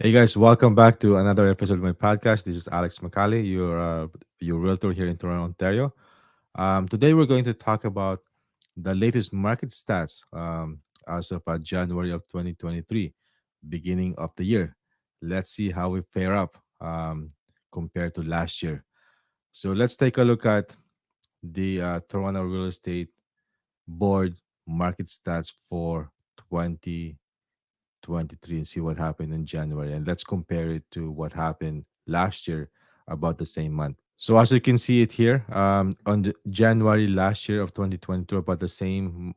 Hey guys, welcome back to another episode of my podcast. This is Alex Macale, your realtor here in Toronto, Ontario. Today we're going to talk about the latest market stats as of January of 2023, beginning of the year. Let's see how we fare up compared to last year. So let's take a look at the Toronto Real Estate Board market stats for 2023 and see what happened in January. And let's compare it to what happened last year about the same month. So as you can see it here, on the January last year of 2022, about the same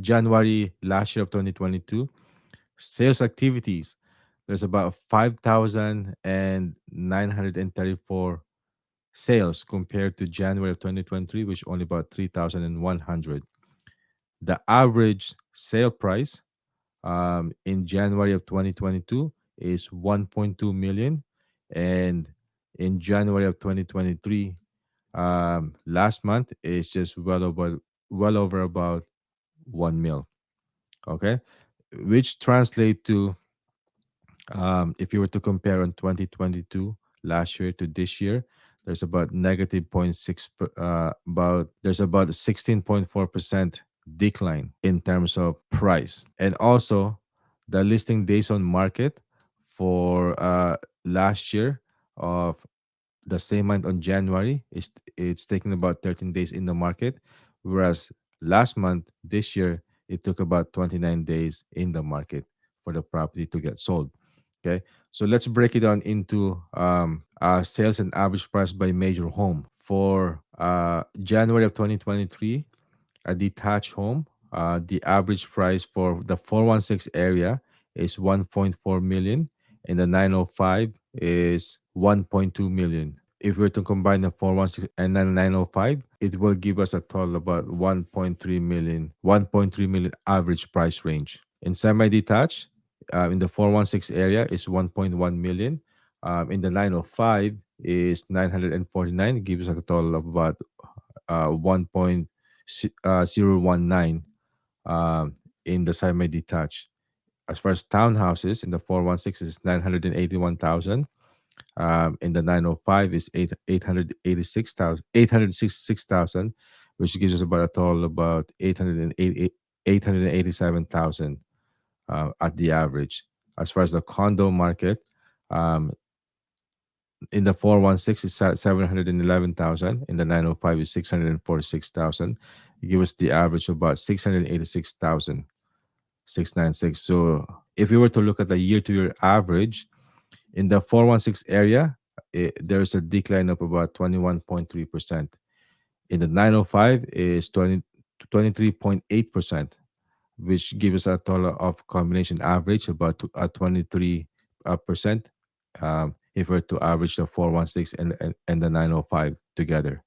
January last year of 2022, sales activities, there's about 5,934 sales compared to January of 2023, which only about 3,100. The average sale price in January of 2022 is 1.2 million, and in January of 2023, last month is just well over about 1 mil. Okay, which translate to if you were to compare on 2022 last year to this year, there's about negative point 0.6 about there's about a 16.4% decline in terms of price. And also the listing days on market for last year of the same month on January is it's taking about 13 days in the market, whereas last month this year it took about 29 days in the market for the property to get sold. Okay, so let's break it down into sales and average price by major home for January of 2023. A detached home, the average price for the 416 area is 1.4 million, and the 905 is 1.2 million. If we were to combine the 416 and the 905, it will give us a total about 1.3 million average price range. In semi-detached, in the 416 area is 1.1 million. In the 905 is 949, gives us a total of about 1.019 in the semi-detached. As far as townhouses, in the 416 is 981,000. In the 905 is 866,000, which gives us about a total about 887,000 at the average. As far as the condo market, um, in the 416 is 711,000. In the 905 is 646,000. It gives us the average of about 686,000, 696. So if we were to look at the year-to-year average, in the 416 area, there's a decline of about 21.3%. In the 905 is 23.8%, which gives us a total of combination average about 23%, if we're to average the 416 and the 905 together.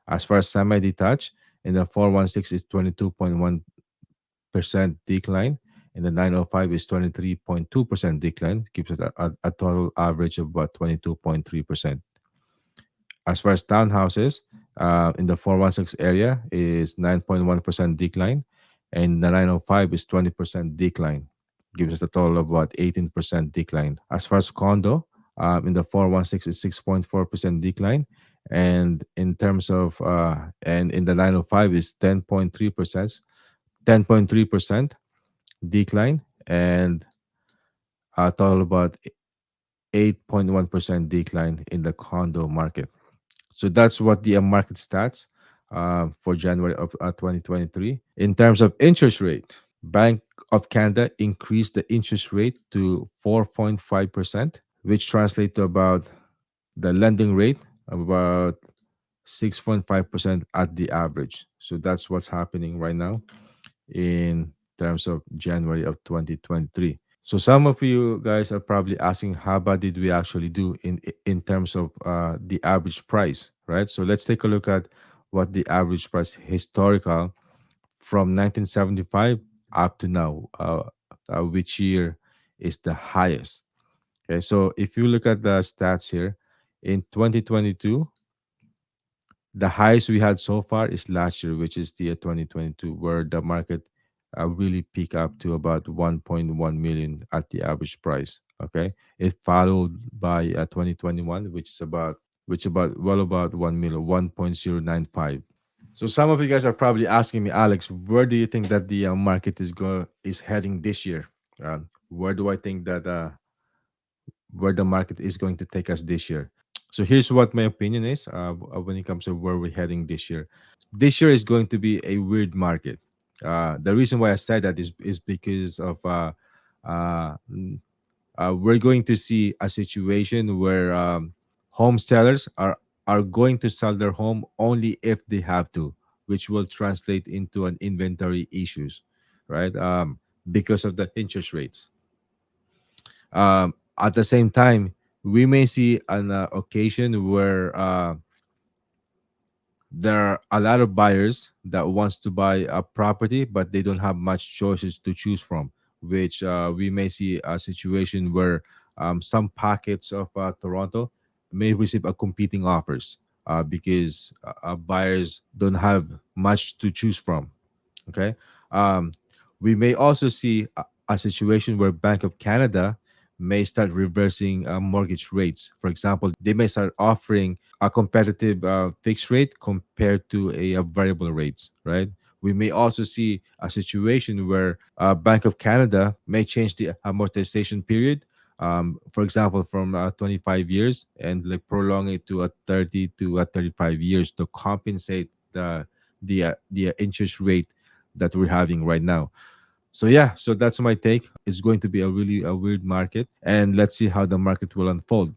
As far as semi-detached, in the 416 is 22.1% decline. In the 905 is 23.2% decline, gives us a total average of about 22.3%. As far as townhouses, in the 416 area is 9.1% decline, and the 905 is 20% decline, gives us a total of about 18% decline. As far as condo, in the 416 is 6.4% decline, and in terms of and in the 905 is 10.3% decline, and a total about 8.1% decline in the condo market. So that's what the market stats for January of 2023. In terms of interest rate, Bank of Canada increased the interest rate to 4.5%, which translates to about the lending rate of about 6.5% at the average. So that's what's happening right now in terms of January of 2023. So some of you guys are probably asking, how bad did we actually do in terms of the average price, right? So let's take a look at what the average price historical from 1975 up to now, which year is the highest. Okay, so if you look at the stats here, in 2022, the highest we had so far is last year, which is the year 2022, where the market really peak up to about 1.1 million at the average price. Okay, it followed by 2021, which about well about 1 million, 1.095. So some of you guys are probably asking me, Alex, where do you think that the market is heading this year? Where do I think that where the market is going to take us this year? So here's what my opinion is when it comes to where we're heading this year. This year is going to be a weird market. The reason why I said that is because of uh, mm, we're going to see a situation where home sellers are going to sell their home only if they have to, which will translate into an inventory issues, right? Because of the interest rates. At the same time, we may see an occasion where there are a lot of buyers that wants to buy a property, but they don't have much choices to choose from, which we may see a situation where some pockets of Toronto may receive a competing offers because buyers don't have much to choose from. Okay. Um, we may also see a situation where Bank of Canada may start reversing mortgage rates. For example, they may start offering a competitive fixed rate compared to a variable rates, right? We may also see a situation where Bank of Canada may change the amortization period, for example, from 25 years and like prolong it to a 30 to 35 years to compensate the interest rate that we're having right now. So yeah, so that's my take. It's going to be a really a weird market, and let's see how the market will unfold.